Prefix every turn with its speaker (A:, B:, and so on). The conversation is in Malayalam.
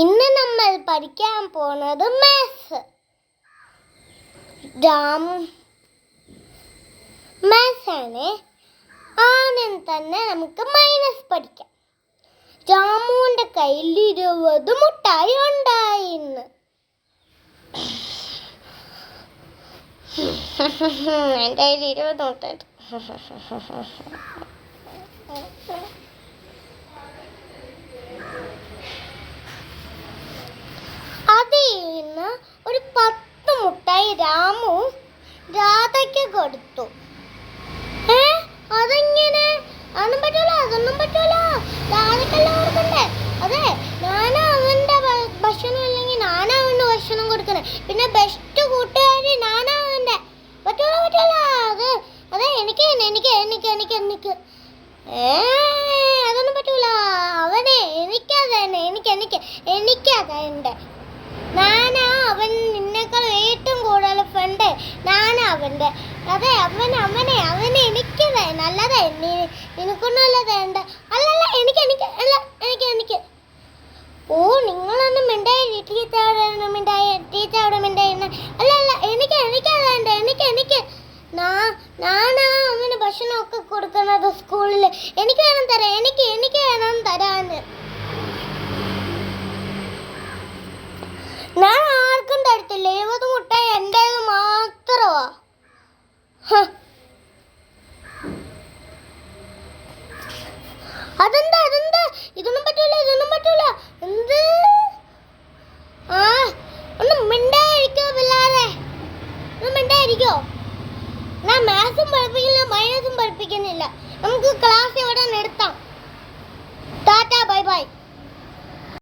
A: ഇന്ന് നമ്മൾ പഠിക്കാൻ പോണത് മാത്സ്. മാത്സ് ആണ്. ആദ്യം തന്നെ നമുക്ക് മൈനസ് പഠിക്കാം. ജാമുവിൻ്റെ കയ്യിൽ 20 മുട്ടായി ഉണ്ടായിന്ന്. എൻ്റെ കയ്യിൽ 20 മുട്ടായി. അതിൽ നിന്ന് ഒരു 10 മുട്ടായി രാമു രാധയ്ക്ക് കൊടുത്തു. അതെങ്ങനെ? അതൊന്നും പറ്റൂല. രാധയ്ക്കല്ല കൊടുക്കണ്ടേ? അതെ, ഞാനാ അവൻ്റെ ഭക്ഷണം ഇല്ലെങ്കിൽ ഞാനാ അവൻ്റെ ഭക്ഷണം കൊടുക്കണേ. പിന്നെ ബെസ്റ്റ് കൂട്ടുകാരി ഞാനാ അവൻ്റെ. പറ്റൂല. അതെ എനിക്ക് അതൊന്നും പറ്റൂല. അവനെ എനിക്കതെൻ്റെ. ഞാനാ അവൻ നിന്നേക്കാൾ ഏറ്റവും കൂടുതൽ ഫ്രണ്ട്. ഞാനാ അവൻ്റെ. അതെ അവനെ എനിക്ക് നല്ലതേ. നിനക്കൊന്നുമല്ല വേണ്ട. അല്ലല്ല എനിക്ക്. ഓ, നിങ്ങളൊന്നും മിണ്ടായി. ടീച്ചറോട് മിണ്ടായി. അല്ലല്ല എനിക്കതേണ്ട. എനിക്ക് ഞാനാ അവന് ഭക്ഷണമൊക്കെ കൊടുക്കുന്നത് സ്കൂളിൽ. എനിക്ക് വേണം തരാൻ. ഞാൻ ആർക്കും തരത്തില്ല. 20 മുട്ടായി എൻ്റേത് മാത്രമാ. അതെന്താ? ഇതൊന്നും പറ്റൂല. എന്ത്? ഒന്നും മിണ്ടായിരിക്കോ പിള്ളേരെ? ഞാൻ മാത്സും പഠിപ്പിക്കും,